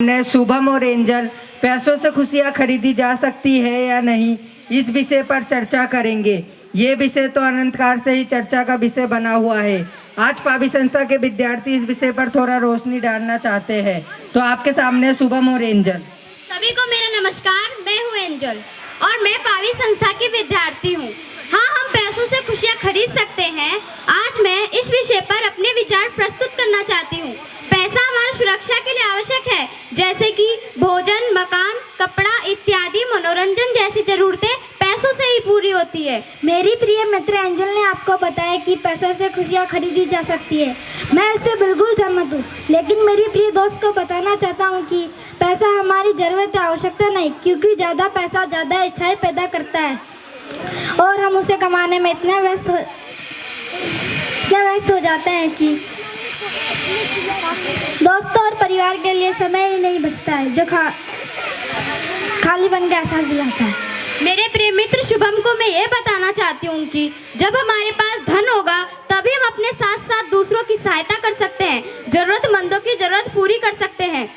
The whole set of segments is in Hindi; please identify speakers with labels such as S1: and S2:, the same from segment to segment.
S1: ने शुभम और एंजल पैसों से खुशियां खरीदी जा सकती है या नहीं, इस विषय पर चर्चा करेंगे। ये विषय तो अनंतकाल से ही चर्चा का विषय बना हुआ है। आज पावी संस्था के विद्यार्थी इस विषय पर थोड़ा रोशनी डालना चाहते हैं। तो आपके सामने शुभम और एंजल।
S2: सभी को मेरा नमस्कार। मैं हूँ एंजल और मैं पावी संस्था की विद्यार्थी हूँ। हाँ, हम पैसों से खुशियाँ खरीद सकते हैं। आज मैं इस विषय पर अपने विचार प्रस्तुत करना चाहती हूँ। पैसा हमारी सुरक्षा के लिए आवश्यक है, जैसे कि भोजन, मकान, कपड़ा इत्यादि मनोरंजन जैसी जरूरतें पैसों से ही पूरी होती है।
S3: मेरी प्रिय मित्र एंजल ने आपको बताया कि पैसे से खुशियाँ खरीदी जा सकती है। मैं इससे बिल्कुल सहमत हूँ, लेकिन मेरी प्रिय दोस्त को बताना चाहता हूँ कि पैसा हमारी ज़रूरत है, आवश्यकता नहीं, क्योंकि ज़्यादा पैसा ज़्यादा इच्छाएं पैदा करता है और हम उसे कमाने में इतने व्यस्त हो जाते हैं कि दोस्तों और परिवार के लिए समय ही नहीं बचता है, जो खालीपन का एहसास दिलाता है।
S2: मेरे प्रिय मित्र शुभम को मैं ये बताना चाहती हूँ कि जब हमारे पास धन होगा तभी हम अपने साथ साथ दूसरों की सहायता कर सकते हैं, जरूरतमंदों की जरूरत पूरी कर सकते हैं।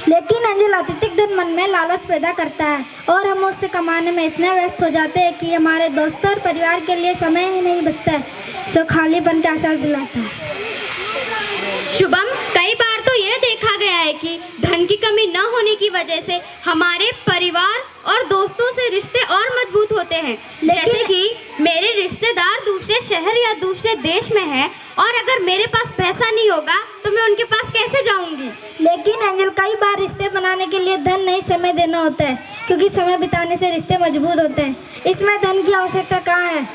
S3: लेकिन एंजल, अत्यधिक धन मन में लालच पैदा करता है और हम उससे कमाने में इतने व्यस्त हो जाते हैं कि हमारे दोस्तों और परिवार के लिए समय ही नहीं बचता है, जो खालीपन का एहसास दिलाता है।
S2: शुभम, कई बार तो यह देखा गया है कि धन की कमी न होने की वजह से हमारे परिवार और दोस्तों से रिश्ते और मजबूत होते हैं। जैसे कि मेरे रिश्तेदार दूसरे शहर या दूसरे देश में हैं और अगर मेरे पास पैसा नहीं होगा तो मैं उनके पास कैसे जाऊंगी।
S3: लेकिन एंजल, कई बार रिश्ते बनाने के लिए धन नहीं, समय देना होता है, क्योंकि समय बिताने से रिश्ते मजबूत होते हैं। इसमें धन की आवश्यकता कहाँ है?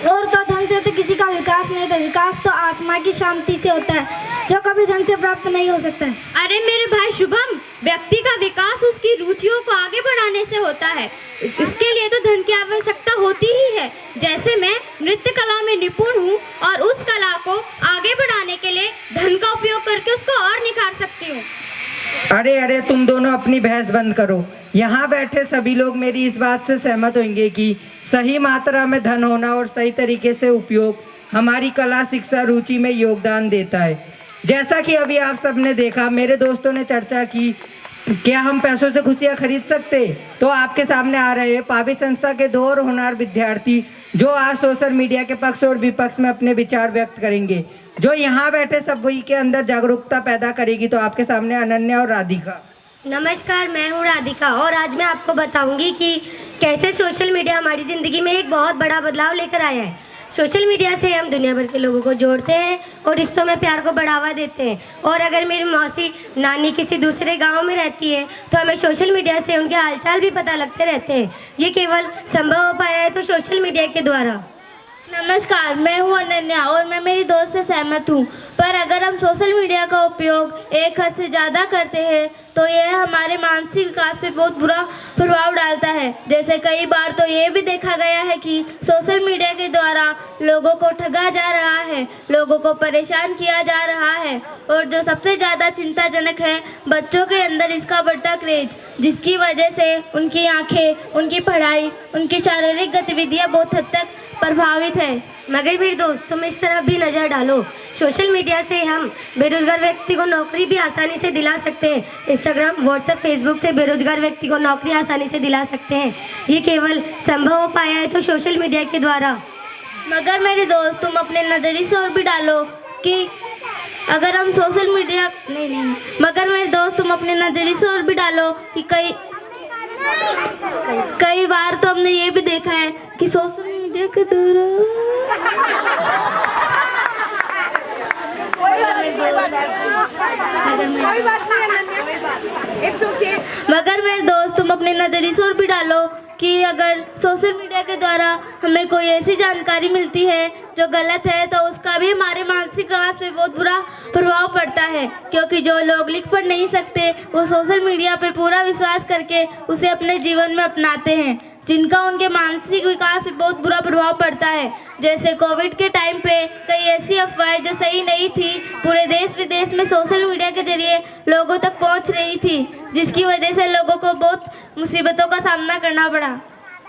S3: और तो धन से तो किसी का विकास नहीं होता। विकास तो आत्मा की शांति से होता है, जो कभी धन से प्राप्त नहीं हो सकता है।
S2: अरे मेरे भाई शुभम, व्यक्ति का विकास उसकी रुचियों को आगे बढ़ाने से होता है। इसके लिए तो धन की आवश्यकता होती ही है। जैसे मैं नृत्य कला में निपुण हूँ और उस कला को आगे बढ़ाने के लिए धन का उपयोग करके उसको और निखार सकती हूँ।
S1: अरे तुम दोनों अपनी बहस बंद करो। यहाँ बैठे सभी लोग मेरी इस बात से सहमत होंगे कि सही मात्रा में धन होना और सही तरीके से उपयोग हमारी कला, शिक्षा, रुचि में योगदान देता है। जैसा कि अभी आप सबने देखा, मेरे दोस्तों ने चर्चा की क्या हम पैसों से खुशियाँ खरीद सकते। तो आपके सामने आ रहे हैं पावी संस्था के दो और होनहार विद्यार्थी, जो आज सोशल मीडिया के पक्ष और विपक्ष में अपने विचार व्यक्त करेंगे, जो यहाँ बैठे सभी के अंदर जागरूकता पैदा करेगी। तो आपके सामने अनन्या और राधिका।
S3: नमस्कार, मैं हूँ राधिका और आज मैं आपको बताऊंगी कि कैसे सोशल मीडिया हमारी ज़िंदगी में एक बहुत बड़ा बदलाव लेकर आया है। सोशल मीडिया से हम दुनिया भर के लोगों को जोड़ते हैं और रिश्तों में प्यार को बढ़ावा देते हैं। और अगर मेरी मौसी नानी किसी दूसरे गांव में रहती है तो हमें सोशल मीडिया से उनके हालचाल भी पता लगते रहते हैं। ये केवल संभव हो पाया है तो सोशल मीडिया के द्वारा।
S4: नमस्कार, मैं हूँ अनन्या और मैं मेरी दोस्त से सहमत हूँ। पर अगर हम सोशल मीडिया का उपयोग एक हद से ज़्यादा करते हैं तो यह हमारे मानसिक विकास पे बहुत बुरा प्रभाव डालता है। जैसे कई बार तो ये भी देखा गया है कि सोशल मीडिया के द्वारा लोगों को ठगा जा रहा है, लोगों को परेशान किया जा रहा है और जो सबसे ज़्यादा चिंताजनक है, बच्चों के अंदर इसका बढ़ता क्रेज, जिसकी वजह से उनकी आँखें, उनकी पढ़ाई, उनकी शारीरिक गतिविधियाँ बहुत हद तक प्रभावित है।
S3: मगर मेरे दोस्त, तुम इस तरफ भी नज़र डालो। सोशल मीडिया से हम बेरोजगार व्यक्ति को नौकरी भी आसानी से दिला सकते हैं। इंस्टाग्राम, व्हाट्सएप, फेसबुक से बेरोजगार व्यक्ति को नौकरी आसानी से दिला सकते हैं। ये केवल संभव हो पाया है तो सोशल मीडिया के द्वारा।
S4: मगर मेरे दोस्त, तुम अपने नज़रिए से और भी डालो कि अगर हम सोशल मीडिया मगर मेरे दोस्त, तुम अपने नज़रिए से और भी डालो कि कई बार तो हमने ये भी देखा है कि सोशल मीडिया के द्वारा मगर मेरे दोस्त, तुम अपने नज़रिए से और भी डालो कि अगर सोशल मीडिया के द्वारा हमें कोई ऐसी जानकारी मिलती है जो गलत है तो उसका भी हमारे मानसिक विकास पे बहुत बुरा प्रभाव पड़ता है। क्योंकि जो लोग लिख पढ़ नहीं सकते वो सोशल मीडिया पे पूरा विश्वास करके उसे अपने जीवन में अपनाते हैं, जिनका उनके मानसिक विकास पे बहुत बुरा प्रभाव पड़ता है। जैसे कोविड के टाइम पे कई ऐसी अफवाहें जो सही नहीं थी पूरे देश विदेश में सोशल मीडिया के जरिए लोगों तक पहुंच रही थी, जिसकी वजह से लोगों को बहुत मुसीबतों का सामना करना पड़ा।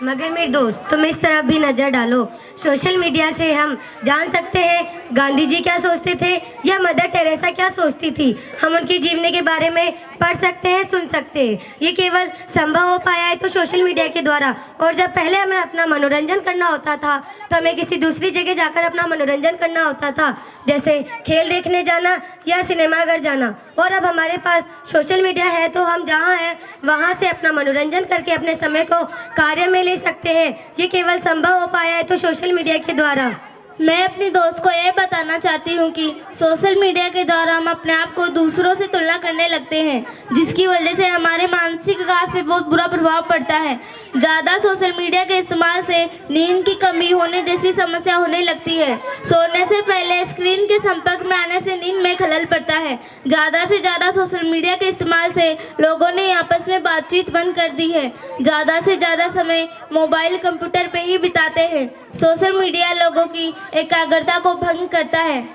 S3: मगर मेरे दोस्त तुम इस तरफ भी नज़र डालो। सोशल मीडिया से हम जान सकते हैं गांधी जी क्या सोचते थे या मदर टेरेसा क्या सोचती थी। हम उनकी जीवनी के बारे में पढ़ सकते हैं, सुन सकते हैं। ये केवल संभव हो पाया है तो सोशल मीडिया के द्वारा। और जब पहले हमें अपना मनोरंजन करना होता था तो हमें किसी दूसरी जगह जाकर अपना मनोरंजन करना होता था, जैसे खेल देखने जाना या सिनेमाघर जाना। और अब हमारे पास सोशल मीडिया है तो हम जहाँ हैं वहाँ से अपना मनोरंजन करके अपने समय को कार्य में ले सकते हैं। ये केवल संभव हो पाया है तो सोशल मीडिया के द्वारा।
S4: मैं अपनी दोस्त को ये बताना चाहती हूँ कि सोशल मीडिया के द्वारा हम अपने आप को दूसरों से तुलना करने लगते हैं, जिसकी वजह से हमारे मानसिक विकास पे बहुत बुरा प्रभाव पड़ता है। ज़्यादा सोशल मीडिया के इस्तेमाल से नींद की कमी होने जैसी समस्या होने लगती है। सोने से पहले स्क्रीन के संपर्क में आने से नींद में खलल पड़ता है। ज़्यादा से ज़्यादा सोशल मीडिया के इस्तेमाल से लोगों ने आपस में बातचीत बंद कर दी है। ज़्यादा से ज़्यादा समय मोबाइल कंप्यूटर पर ही बिताते हैं। सोशल मीडिया लोगों की एकाग्रता को भंग करता है।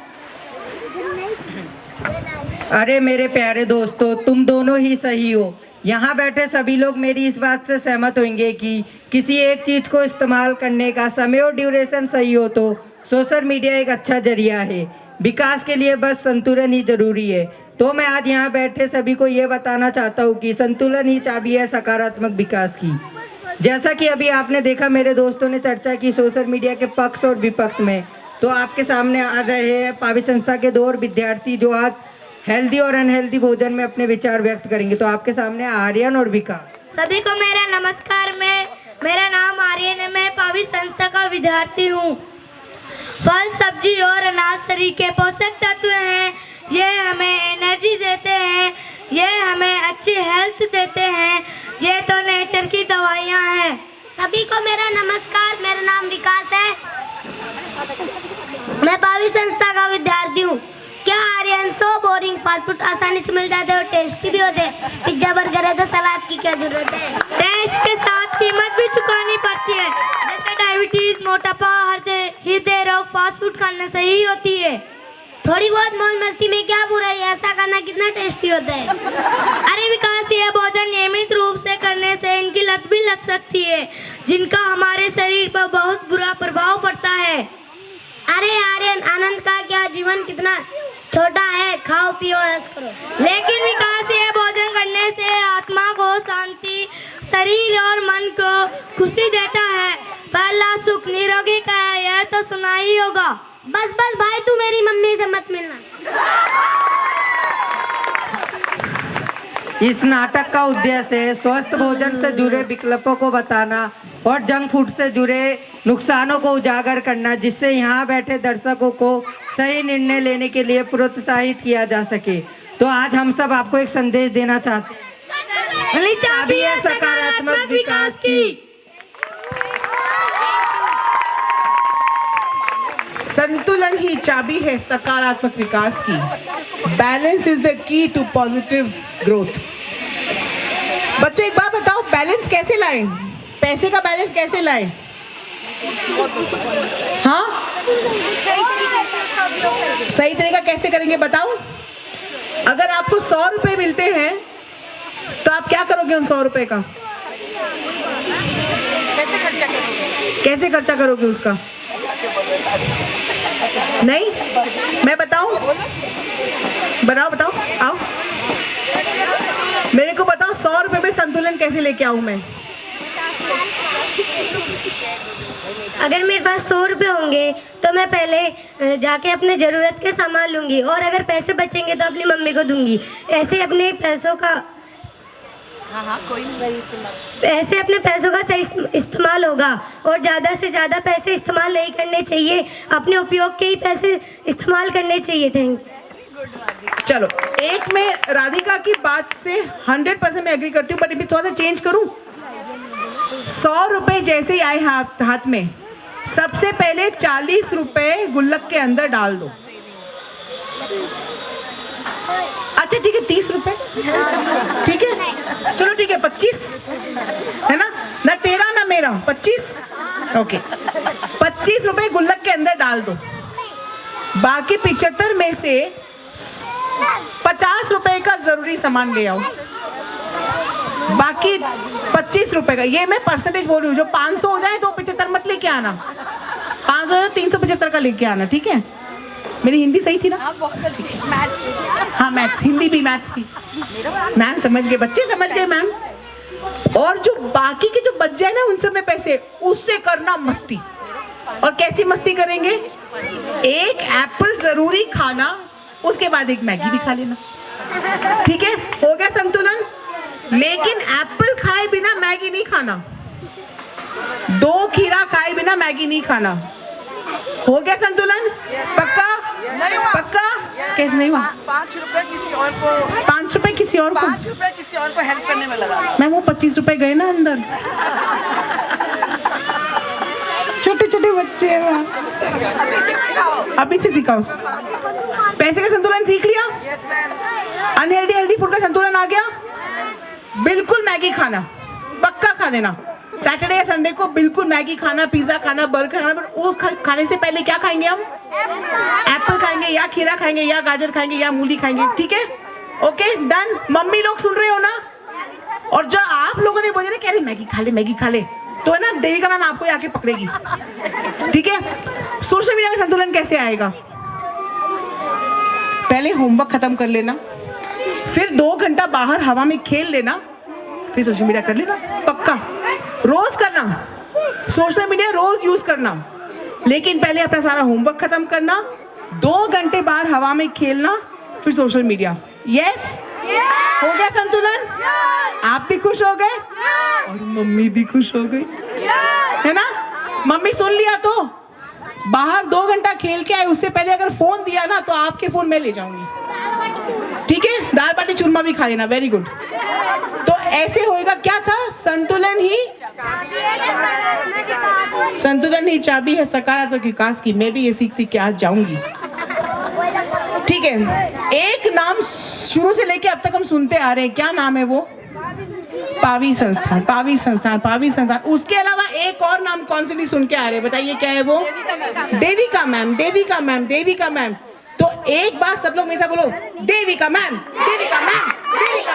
S1: अरे मेरे प्यारे दोस्तों, तुम दोनों ही सही हो। यहाँ बैठे सभी लोग मेरी इस बात से सहमत होंगे कि किसी एक चीज़ को इस्तेमाल करने का समय और ड्यूरेशन सही हो तो सोशल मीडिया एक अच्छा जरिया है। विकास के लिए बस संतुलन ही जरूरी है। तो मैं आज यहाँ बैठे सभी को ये बताना चाहता हूँ कि संतुलन ही चाबी है सकारात्मक विकास की। जैसा कि अभी आपने देखा मेरे दोस्तों ने चर्चा की सोशल मीडिया के पक्ष और विपक्ष में, तो आपके सामने आ रहे हैं पावी संस्था के 2 विद्यार्थी जो आज हेल्दी और अनहेल्दी भोजन में अपने विचार व्यक्त करेंगे। तो आपके सामने आर्यन और विकास।
S3: सभी को मेरा नमस्कार। मेरा नाम आर्यन है। मैं पावी संस्था का विद्यार्थी हूँ। फल, सब्जी और अनाज शरीर के पोषक तत्व हैं। ये हमें एनर्जी देते हैं, ये हमें अच्छी हेल्थ देते हैं। ये तो नेचर की दवाइयाँ हैं।
S5: सभी को मेरा नमस्कार। मेरा नाम विकास है। मैं पावी संस्था का विद्यार्थी हूँ। क्या Aryan so boring, fast food आसानी से मिल जाते और टेस्टी भी होते। पिज्जा बर्गर है तो सलाद की क्या जरूरत है।
S3: टेस्ट के साथ कीमत भी चुकानी पड़ती है, जैसे डायबिटीज, मोटापा, हृदय रोग। फास्ट फूड खाने से ही होती है।
S5: थोड़ी बहुत मौज मस्ती में क्या बुराई है, ऐसा करना कितना टेस्टी होता है।
S3: अरे विकास, ये भोजन नियमित रूप से करने से इनकी लत भी लग सकती है, जिनका हमारे शरीर पर बहुत बुरा प्रभाव पड़ता है।
S5: अरे आर्यन, आनंद का क्या, जीवन कितना छोटा है। खाओ पियो ऐश करो।
S3: लेकिन विकास, ये भोजन करने से आत्मा को शांति, शरीर और मन को खुशी देता है। पहला सुख निरोगी का है, यह तो सुना ही होगा।
S5: बस बस भाई, तू मेरी मम्मी से मत मिलना।
S1: इस नाटक का उद्देश्य है स्वस्थ भोजन से जुड़े विकल्पों को बताना और जंक फूड से जुड़े नुकसानों को उजागर करना, जिससे यहाँ बैठे दर्शकों को सही निर्णय लेने के लिए प्रोत्साहित किया जा सके। तो आज हम सब आपको एक संदेश देना चाहते हैं, चाबी है सकारात्मक विकास की।
S6: संतुलन ही चाबी है सकारात्मक विकास की। Balance is the key to positive growth. बच्चों, एक बात बताओ, बैलेंस कैसे लाएं? पैसे का बैलेंस कैसे लाएं? हाँ, सही तरीका कैसे करेंगे बताओ। अगर आपको 100 रुपए मिलते हैं तो आप क्या करोगे उन 100 रुपए का? कैसे खर्चा करोगे उसका? नहीं, मैं बताऊं? बताओ, आओ मेरे को बताओ, 100 रुपए में संतुलन कैसे लेके आऊं मैं?
S3: अगर मेरे पास 100 रुपये होंगे तो मैं पहले जाके अपने ज़रूरत के सामान लूँगी, और अगर पैसे बचेंगे तो अपनी मम्मी को दूंगी। ऐसे अपने पैसों का सही इस्तेमाल होगा। और ज़्यादा से ज़्यादा पैसे इस्तेमाल नहीं करने चाहिए, अपने उपयोग के ही पैसे इस्तेमाल करने चाहिए। Thank you.
S6: चलो, एक मैं राधिका की बात से 100% मैं एग्री करती हूँ, बट मैं थोड़ा सा चेंज करूँ। 100 रुपए जैसे ही आए हाथ में, सबसे पहले 40 रुपए गुल्लक के अंदर डाल दो। अच्छा ठीक है, 30 रुपए, ठीक है, चलो ठीक है, 25 है ना तेरा ना मेरा, 25, ओके। 25 रुपए गुल्लक के अंदर डाल दो। बाकी 75 में से 50 रुपए का जरूरी सामान ले आओ। बाकी 25 रुपए का, ये मैं परसेंटेज बोल रही हूँ। जो 500 हो जाए तो 75 मत लेके आना, 500 हो 375 का लेके आना, ठीक है? मेरी हिंदी सही थी ना? हाँ मैथ्स, हिंदी भी मैथ्स भी। मैम समझ गए, बच्चे समझ गए मैम। और जो बाकी के जो बच जाए ना उन सब में पैसे, उससे करना मस्ती। और कैसी मस्ती करेंगे? एक एप्पल जरूरी खाना, उसके बाद एक मैगी भी खा लेना, ठीक है? हो गया संतुलन। लेकिन एप्पल खाए बिना मैगी नहीं खाना, 2 खीरा खाए बिना मैगी नहीं खाना। हो गया संतुलन? पक्का? पक्का? कैसे नहीं हुआ?
S7: 5 रुपए किसी और को,
S6: 5 रुपए किसी और को,
S7: 5 रुपए किसी और को हेल्प करने में लगा।
S6: मैं वो 25 रुपए गए ना अंदर। छोटे छोटे बच्चे हैं वहाँ। अभी से सिखाओ। पैसे का संतुलन सीख लिया, अनहेल्दी हेल्दी फूड का संतुलन आ गया। बिल्कुल मैगी खाना, पक्का खा देना। सैटरडे या संडे को बिल्कुल मैगी खाना, पिज्जा खाना, बर्गर खाना। पर वो खाने से पहले क्या खाएंगे हम? एप्पल खाएंगे या खीरा खाएंगे या गाजर खाएंगे या मूली खाएंगे, ठीक है? Okay done. मम्मी लोग सुन रहे हो ना? और जो आप लोगों ने बोले ना कह रहे मैगी खा ले, मैगी खा ले, तो है ना देविका मैम आपको आके पकड़ेगी, ठीक है? सोशल मीडिया में संतुलन कैसे आएगा? पहले होमवर्क खत्म कर लेना, फिर 2 घंटा बाहर हवा में खेल लेना, फिर सोशल मीडिया कर लेना। पक्का रोज करना, सोशल मीडिया रोज यूज करना, लेकिन पहले अपना सारा होमवर्क खत्म करना, 2 घंटे बाहर हवा में खेलना, फिर सोशल मीडिया। यस? हो गया संतुलन? आप भी खुश हो गए और मम्मी भी खुश हो गई, है ना? मम्मी सुन लिया तो बाहर 2 घंटा खेल के आए, उससे पहले अगर फोन दिया ना तो आपके फोन मैं ले जाऊंगी, ठीक है? दाल बाटी चूरमा भी खा लेना, वेरी गुड। तो ऐसे होएगा, क्या था? संतुलन ही चाबी है सकारात्मक विकास की। मैं भी ये सीख सीख के आज जाऊंगी, ठीक है? एक नाम शुरू से लेके अब तक हम सुनते आ रहे हैं, क्या नाम है वो? पावी संस्थान, पावी संस्थान, पावी संस्थान। उसके अलावा एक और नाम कौन से नहीं सुन के आ रहे? बताइए क्या है वो? Devika ma'am, Devika ma'am, Devika ma'am. तो एक बार सब लोग मेरे साथ बोलो, देविका मैम, देविका मैम, देविका